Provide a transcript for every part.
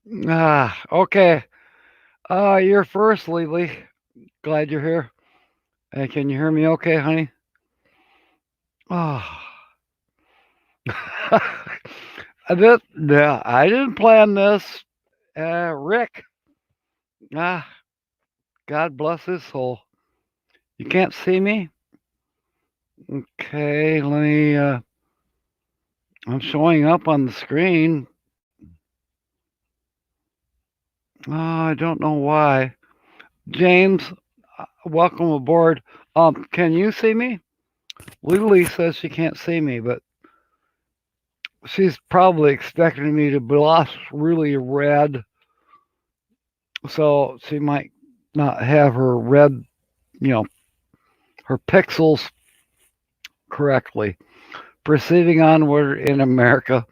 Okay. You're first, Lily. Glad you're here. And can you hear me okay, honey? Oh. I didn't plan this. Rick. Ah, God bless his soul. You can't see me? Okay, I'm showing up on the screen. I don't know why. James, welcome aboard. Can you see me? Lily says she can't see me, but she's probably expecting me to blush really red, so she might not have her red, you know, her pixels correctly. Proceeding onward in America.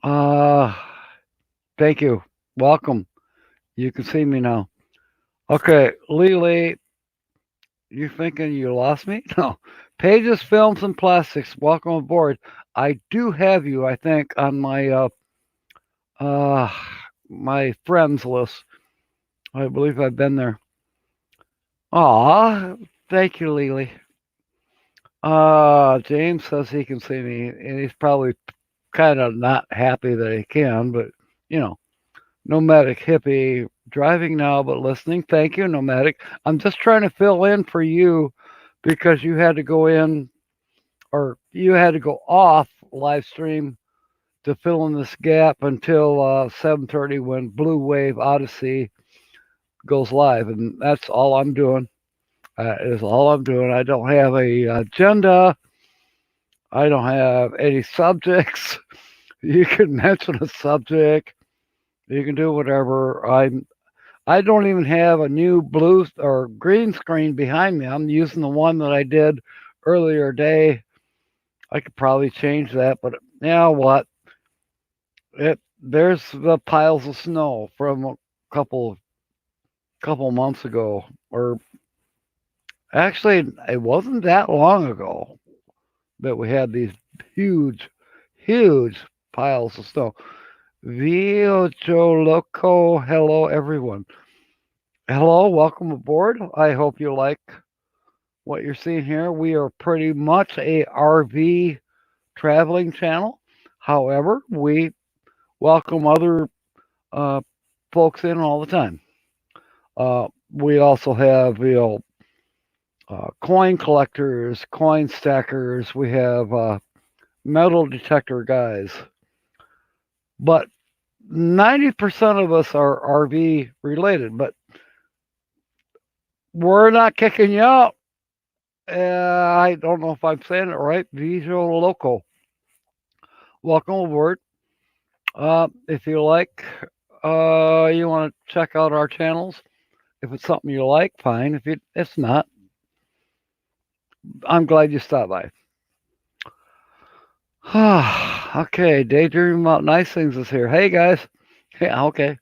Uh, Thank you. Welcome. You can see me now. Okay, Lily, you thinking you lost me? No. Pages, Films, and Plastics. Welcome aboard. I do have you, I think, on uh my friends list. I believe I've been there. Aw, thank you, Lily. James says he can see me, and he's probably kind of not happy that he can, but you know, nomadic hippie driving now, but listening. Thank you, nomadic. I'm just trying to fill in for you because you had to go in or you had to go off live stream to fill in this gap until 7:30 when Blue Wave Odyssey goes live, and that's all I'm doing. Is all I'm doing. I don't have a agenda. I don't have any subjects. You can mention a subject. You can do whatever. I don't even have a new blue or green screen behind me. I'm using the one that I did earlier day. I could probably change that, but you know what? There's the piles of snow from a couple months ago, or actually, it wasn't that long ago that we had these huge, huge piles of snow. Vio Joe Loco, hello everyone. Hello, welcome aboard. I hope you like what you're seeing here. We are pretty much a RV traveling channel. However, we welcome other uh, folks in all the time. We also have, coin collectors, coin stackers. We have metal detector guys. But 90% of us are RV related, but we're not kicking you out. I don't know if I'm saying it right. Visual Loco. Welcome aboard. If you like, you want to check out our channels. If it's something you like, fine. It's not, I'm glad you stopped by. Okay, daydream about nice things is here. Hey guys. Yeah, okay.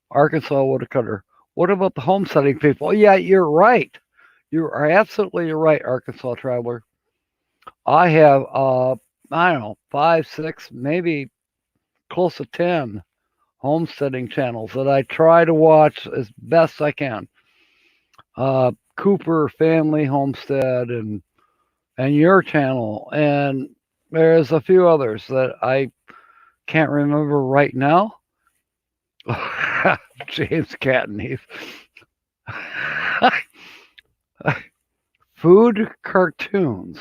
Arkansas woodcutter. What about the homesteading people? Yeah, you're right. You are absolutely right, Arkansas traveler. I have I don't know, 5, 6, maybe close to 10 homesteading channels that I try to watch as best I can. Cooper Family Homestead and your channel, and there's a few others that I can't remember right now. James Catney. Food cartoons.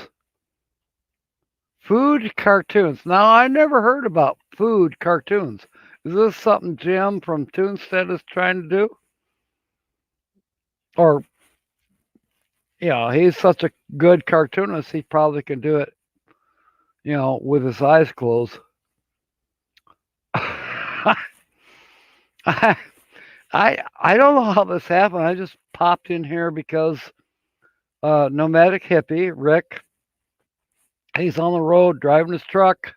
Food cartoons. Now, I never heard about food cartoons. Is this something Jim from Toonstead is trying to do? Or, he's such a good cartoonist, he probably can do it, with his eyes closed. I, I don't know how this happened. I just popped in here because Nomadic Hippie, Rick, he's on the road driving his truck.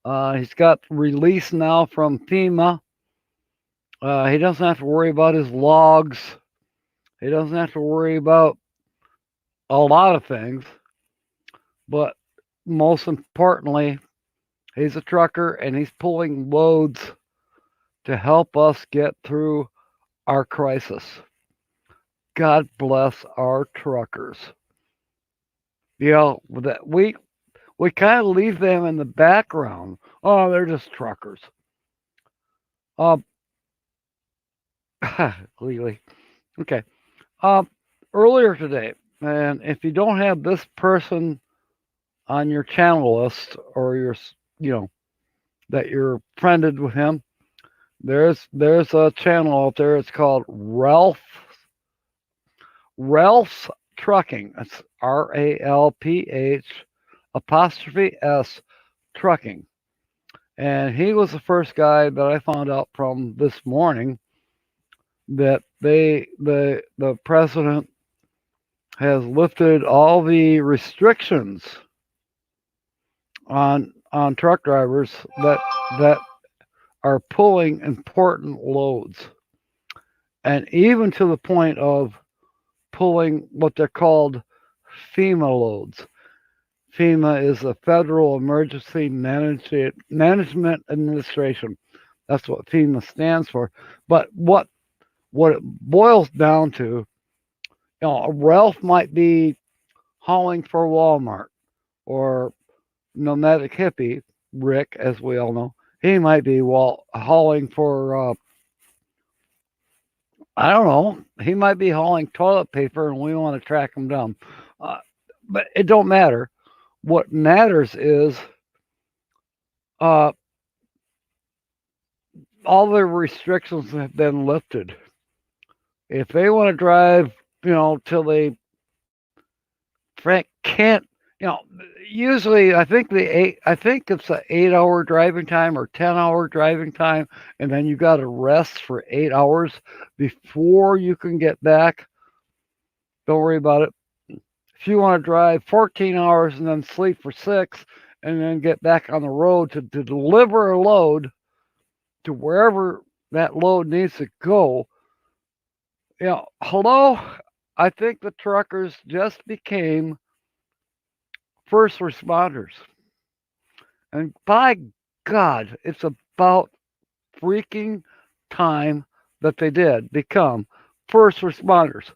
He's got release now from FEMA. He doesn't have to worry about his logs. He doesn't have to worry about a lot of things. But most importantly, he's a trucker and he's pulling loads to help us get through our crisis. God bless our truckers. You know, that we kind of leave them in the background. Oh, they're just truckers. Um, legally. Okay. Um, earlier today, and if you don't have this person on your channel list or you know, that you're friended with him, there's a channel out there. It's called Ralph's Trucking. It's RALPH apostrophe S Trucking. And he was the first guy that I found out from this morning that the president has lifted all the restrictions on truck drivers that are pulling important loads, and even to the point of pulling what they're called FEMA loads. FEMA is the Federal Emergency Management Administration. That's what FEMA stands for. But what it boils down to, Ralph might be hauling for Walmart, or Nomadic Hippie, Rick, as we all know, he might be hauling for, I don't know, he might be hauling toilet paper and we want to track him down. Uh, but it don't matter. What matters is uh, all the restrictions have been lifted. If they want to drive, till they can't, usually I think it's an 8 hour driving time or 10 hour driving time, and then you got to rest for 8 hours before you can get back. Don't worry about it. If you want to drive 14 hours and then sleep for 6 and then get back on the road to deliver a load to wherever that load needs to go, hello, I think the truckers just became first responders. And by God, it's about freaking time that they did become first responders.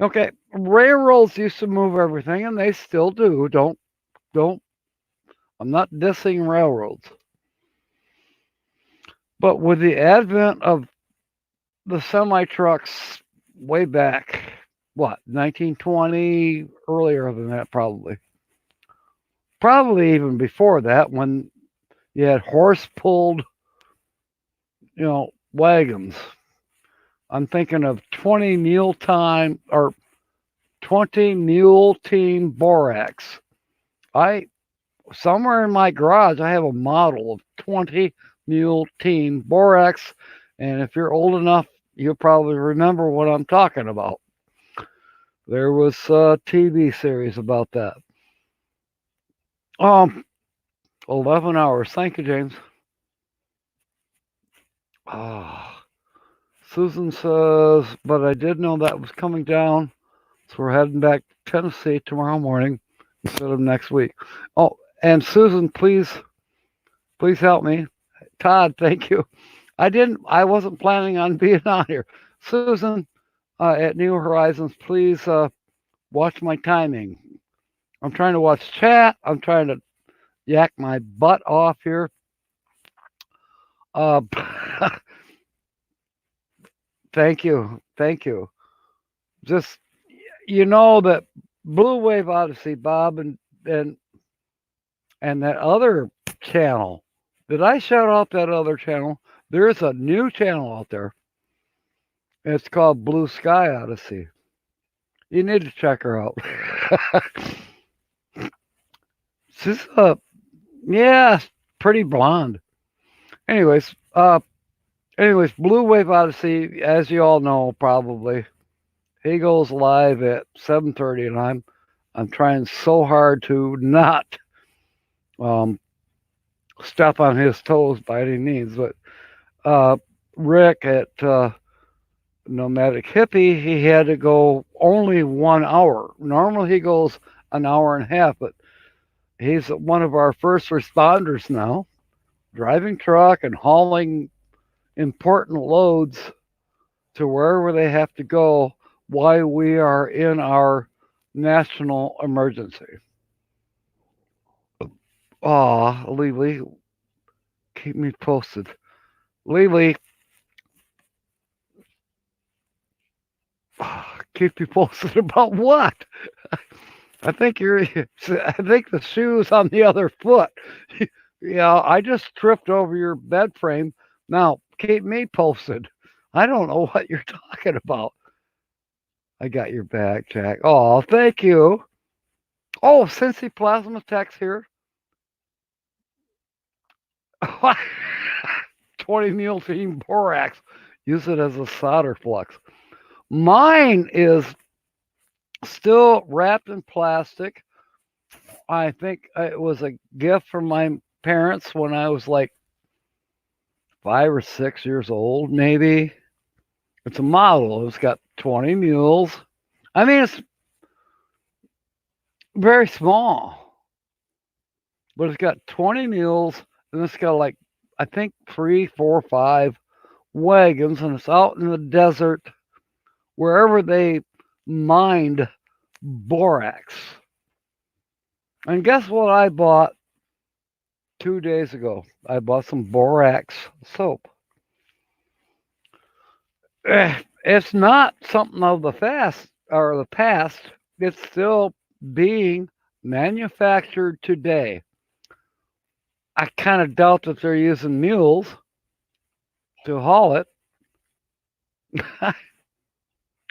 Okay, railroads used to move everything, and they still do. Don't. I'm not dissing railroads. But with the advent of the semi trucks way back, 1920, earlier than that, probably even before that, when you had horse pulled, wagons. I'm thinking of 20 mule team borax. Somewhere in my garage, I have a model of 20 mule team borax, and if you're old enough, you'll probably remember what I'm talking about. There was a TV series about that. 11 hours. Thank you, James. Susan says, but I did know that was coming down, so we're heading back to Tennessee tomorrow morning instead of next week. Oh, and Susan, please help me. Todd, thank you. I wasn't planning on being on here. Susan, at New Horizons, please watch my timing. I'm trying to watch chat. I'm trying to yak my butt off here. Thank you. Just, that Blue Wave Odyssey, Bob, and that other channel. Did I shout out that other channel? There's a new channel out there. It's called Blue Sky Odyssey. You need to check her out. She's pretty blonde. Anyways, Blue Wave Odyssey, as you all know, probably, he goes live at 7:30, and I'm trying so hard to not step on his toes by any means. But Rick at Nomadic Hippie, he had to go only 1 hour. Normally he goes an hour and a half, but he's one of our first responders now, driving truck and hauling, important loads to wherever they have to go while we are in our national emergency. Aw, Lily, keep me posted. Lily, keep you posted about what? I think you're. I think the shoe's on the other foot. Yeah, I just tripped over your bed frame. Now keep me posted. I don't know what you're talking about. I got your back, Jack. Oh, thank you. Oh, Cincy Plasma Tech's here. 20 neodymium borax. Use it as a solder flux. Mine is still wrapped in plastic. I think it was a gift from my parents when I was like 5 or 6 years old, maybe. It's a model. It's got 20 mules. I mean, it's very small, but it's got 20 mules, and it's got like, I think, 3, 4, 5 wagons, and it's out in the desert wherever they mined borax. And guess what I bought 2 days ago? I bought some borax soap. It's not something of the past. It's still being manufactured today. I kind of doubt that they're using mules to haul it.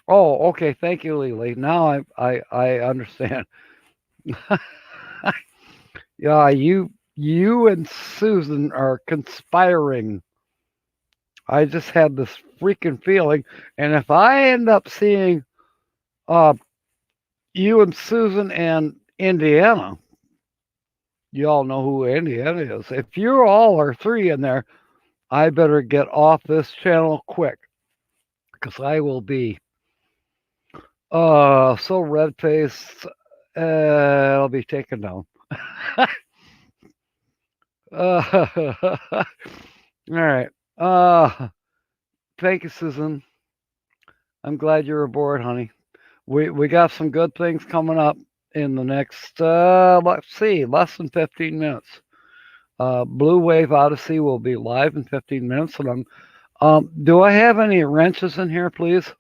Oh, okay. Thank you, Lily. Now I understand. Yeah, you and Susan are conspiring. I just had this freaking feeling, and if I end up seeing uh, you and Susan and Indiana, you all know who Indiana is. If you all are three in there, I better get off this channel quick because I will be so red faced. I'll be taken down. All right. Thank you, Susan. I'm glad you're aboard, honey. We got some good things coming up in the next let's see, less than 15 minutes. Blue Wave Odyssey will be live in 15 minutes, and do I have any wrenches in here, please?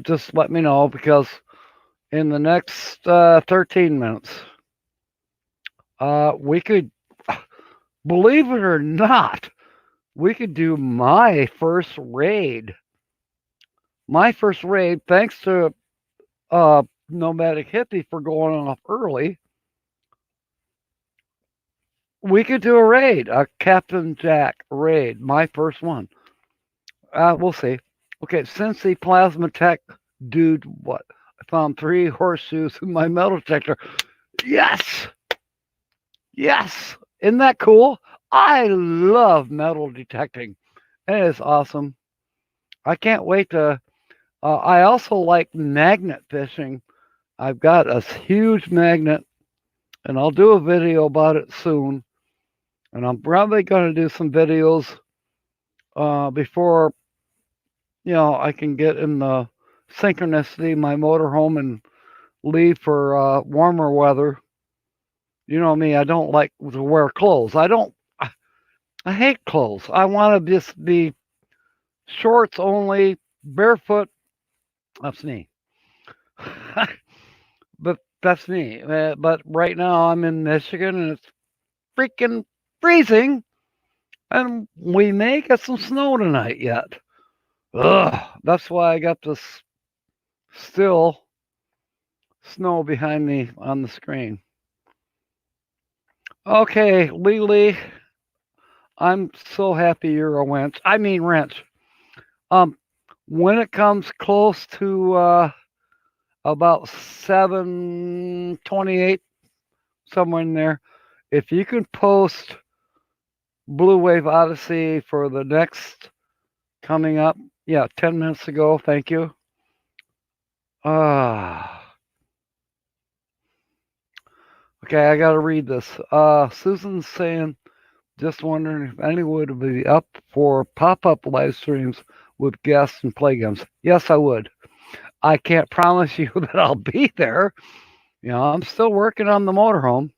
Just let me know because in the next 13 minutes, we could, believe it or not, we could do my first raid. My first raid, thanks to Nomadic Hippie for going off early. We could do a raid, a Captain Jack raid, my first one. We'll see. Okay, since the plasma tech dude, what? I found 3 horseshoes in my metal detector. Yes! Yes! Isn't that cool? I love metal detecting. It is awesome. I can't wait to. I also like magnet fishing. I've got a huge magnet, and I'll do a video about it soon. And I'm probably going to do some videos before I can get in the synchronicity my motorhome and leave for warmer weather. You know me, I don't like to wear clothes. I hate clothes. I want to just be shorts only, barefoot. That's me. But that's me. But right now I'm in Michigan and it's freaking freezing, and we may get some snow tonight yet. Ugh, that's why I got this still snow behind me on the screen. Okay, Lily, I'm so happy you're a wrench. I mean wrench. When it comes close to about 7:28, somewhere in there, if you can post Blue Wave Odyssey for the next coming up, yeah, 10 minutes ago. Thank you. Okay, I got to read this. Susan's saying Just wondering if anyone would be up for pop-up live streams with guests and play games. Yes, I would. I can't promise you that I'll be there. I'm still working on the motorhome.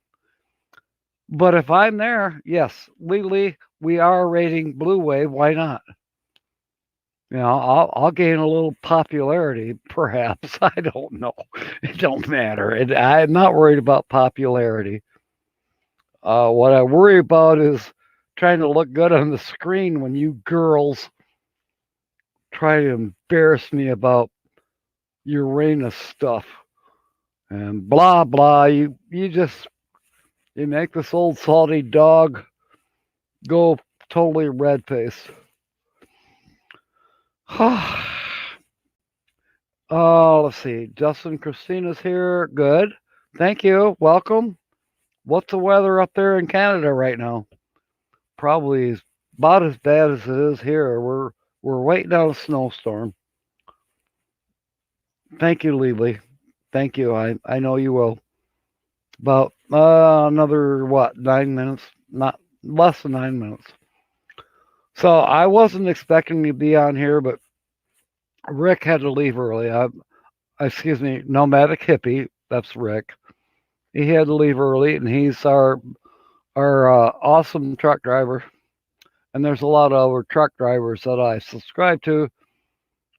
But if I'm there, yes, legally we are rating Blue Wave. Why not? I'll gain a little popularity, perhaps. I don't know. It don't matter. I'm not worried about popularity. What I worry about is trying to look good on the screen when you girls try to embarrass me about Uranus stuff and blah blah. You make this old salty dog go totally red face. Oh, let's see. Justin Christina's here. Good. Thank you. Welcome. What's the weather up there in Canada right now? Probably about as bad as it is here. We're waiting on a snowstorm. Thank you, Lely. Thank you. I know you will. About another what 9 minutes? Not less than 9 minutes. So I wasn't expecting to be on here, but Rick had to leave early. Excuse me, Nomadic Hippie. That's Rick. He had to leave early, and he's our awesome truck driver. And there's a lot of other truck drivers that I subscribe to.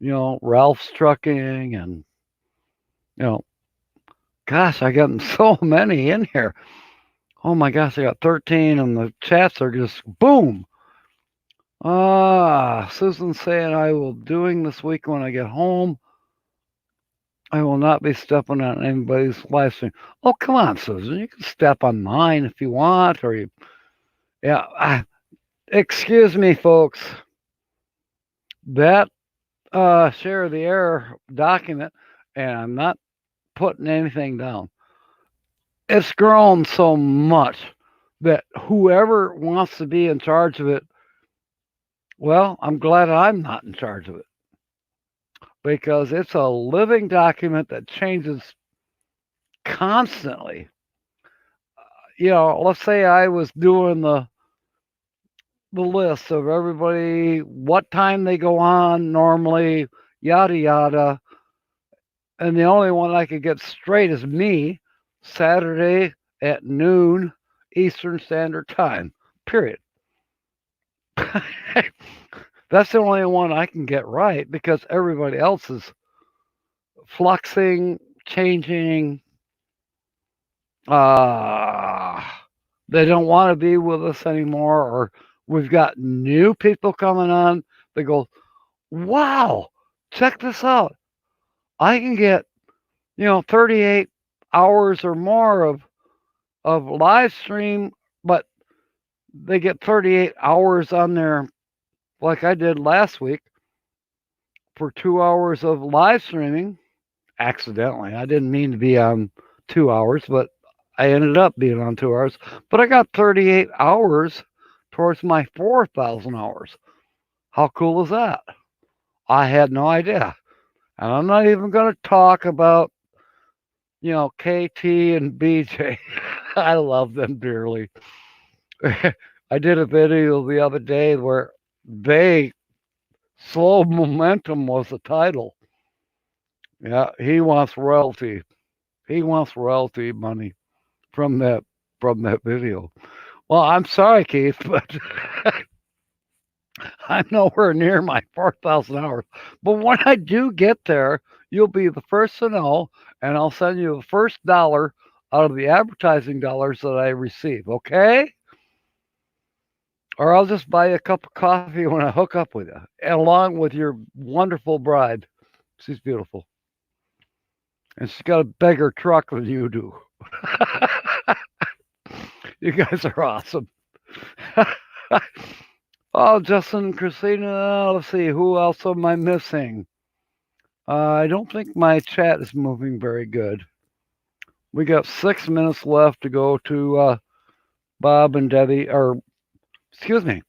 Ralph's Trucking, and you know, gosh, I got so many in here. Oh my gosh, I got 13, and the chats are just boom. Susan's saying I will doing this week when I get home. I will not be stepping on anybody's live stream. Oh, come on, Susan. You can step on mine if you want, or you. Yeah. Excuse me, folks. That share the error document, and I'm not putting anything down. It's grown so much that whoever wants to be in charge of it, well, I'm glad I'm not in charge of it because it's a living document that changes constantly. Let's say I was doing the list of everybody, what time they go on normally, yada yada, and the only one I could get straight is me, Saturday at noon Eastern Standard Time. Period. That's the only one I can get right because everybody else is fluxing, changing. They don't want to be with us anymore, or we've got new people coming on. They go, wow, check this out. I can get 38 hours or more of live stream, but they get 38 hours on there, like I did last week for 2 hours of live streaming. Accidentally, I didn't mean to be on 2 hours, but I ended up being on 2 hours. But I got 38 hours towards my 4,000 hours. How cool is that? I had no idea. And I'm not even going to talk about KT and BJ. I love them dearly. I did a video the other day where Slow Momentum was the title. Yeah, he wants royalty. He wants royalty money from that video. Well, I'm sorry, Keith, but I'm nowhere near my 4,000 hours. But when I do get there, you'll be the first to know, and I'll send you the first dollar out of the advertising dollars that I receive, okay? Or I'll just buy you a cup of coffee when I hook up with you, along with your wonderful bride. She's beautiful. And she's got a bigger truck than you do. You guys are awesome. Oh, Justin, Christina, let's see, who else am I missing? I don't think my chat is moving very good. We got 6 minutes left to go to Bob and Debbie, or excuse me,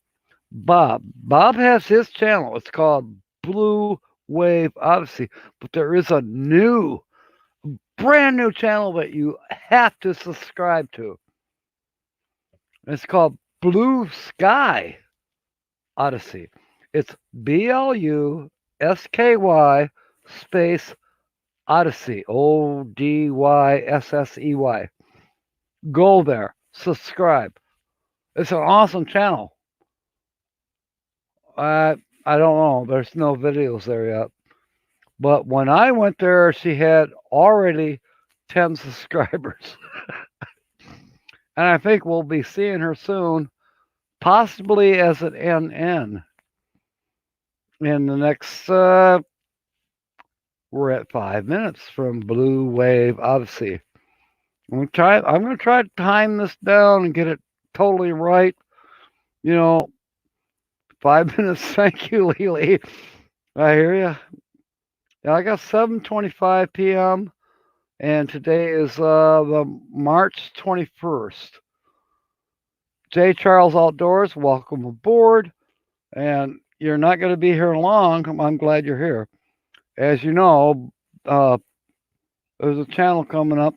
Bob. Bob has his channel. It's called Blue Wave Odyssey, but there is a brand new channel that you have to subscribe to. It's called Blue Sky Odyssey. It's BLUSKY space Odyssey. ODYSSEY. Go there. Subscribe. It's an awesome channel. I don't know. There's no videos there yet. But when I went there, she had already 10 subscribers. And I think we'll be seeing her soon, possibly as an NN in the next, we're at 5 minutes from Blue Wave Odyssey. I'm going to try to time this down and get it totally right. 5 minutes. Thank you, Lily. I hear you. Yeah, I got 7:25 p.m. and today is the March 21st. J. Charles Outdoors, welcome aboard. And you're not going to be here long. I'm glad you're here. As you know, there's a channel coming up.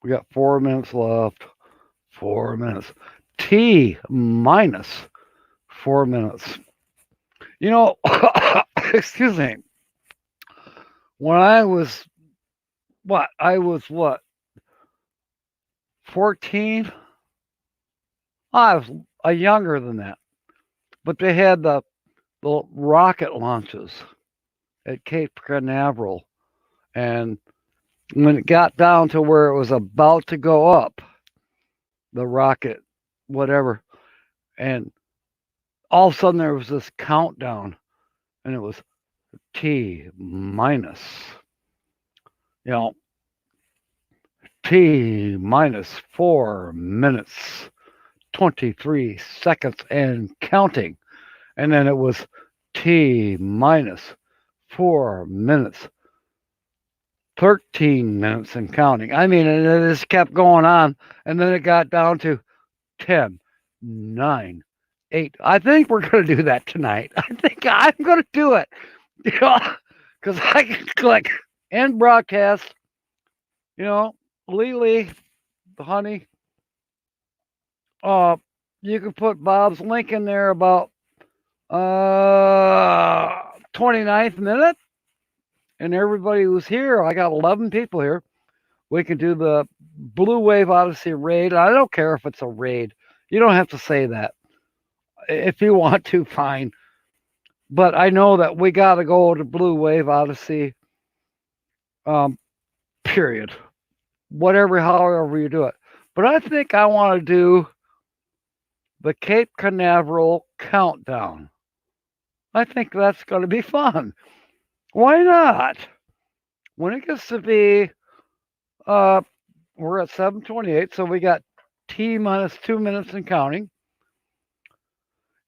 We got 4 minutes left. 4 minutes. T minus 4 minutes. Excuse me. When I was, 14? I was younger than that. But they had the rocket launches at Cape Canaveral. And when it got down to where it was about to go up, the rocket, whatever, and all of a sudden there was this countdown, and it was T minus, T minus 4 minutes, 23 seconds and counting. And then it was T minus 4 minutes, 13 minutes and counting. I mean, and it just kept going on. And then it got down to 10, 9, 8. I think we're going to do that tonight. I think I'm going to do it. Because I can click end broadcast. Lily, the honey. You can put Bob's link in there about 29th minute. And everybody who's here, I got 11 people here. We can do the Blue Wave Odyssey raid. I don't care if it's a raid. You don't have to say that. If you want to, fine. But I know that we got to go to Blue Wave Odyssey, period. However you do it. But I think I want to do the Cape Canaveral countdown. I think that's going to be fun. Why not? When it gets to be, we're at 7:28, so we got T minus 2 minutes and counting.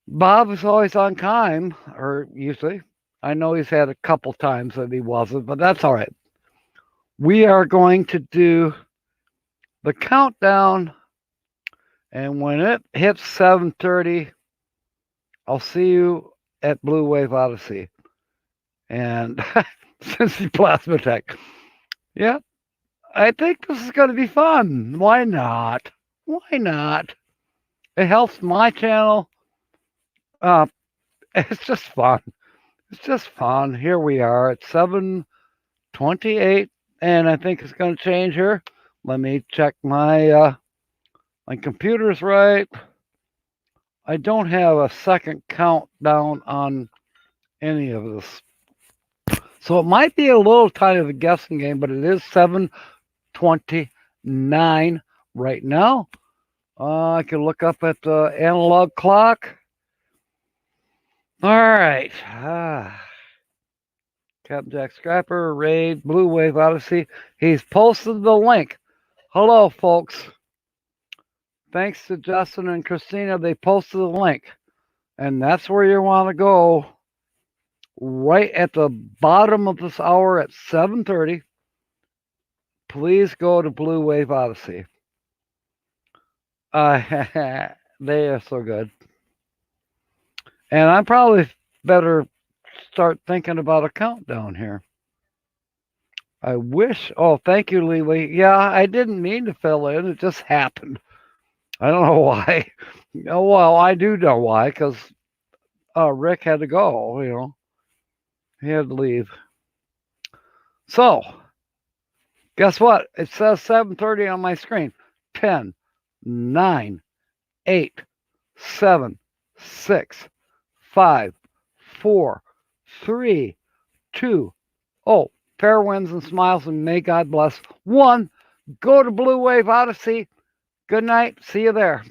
Bob is always on time, or usually. I know he's had a couple times that he wasn't, but that's all right. We are going to do the countdown, and when it hits 7:30, I'll see you at Blue Wave Odyssey. And Cincy Plasma Tech. Yeah, I think this is going to be fun. Why not? Why not? It helps my channel. It's just fun. It's just fun. Here we are at 7:28, and I think it's going to change here. Let me check my computer's right. I don't have a second countdown on any of this. So it might be a little tiny of a guessing game, but it is 7:29 right now. I can look up at the analog clock. All right. Captain Jack Scrapper, Raid, Blue Wave Odyssey. He's posted the link. Hello, folks. Thanks to Justin and Christina, they posted the link. And that's where you want to go. Right at the bottom of this hour at 7:30. Please go to Blue Wave Odyssey. They are so good. And I probably better start thinking about a countdown here. I wish. Oh, thank you, Lily. Yeah, I didn't mean to fill in. It just happened. I don't know why. Oh, well, I do know why, because Rick had to go. He had to leave. So, guess what? It says 7:30 on my screen. 10, 9, 8, 7, 6, 5, 4, 3, 2. Oh, fair winds and smiles, and may God bless. 1. Go to Blue Wave Odyssey. Good night. See you there.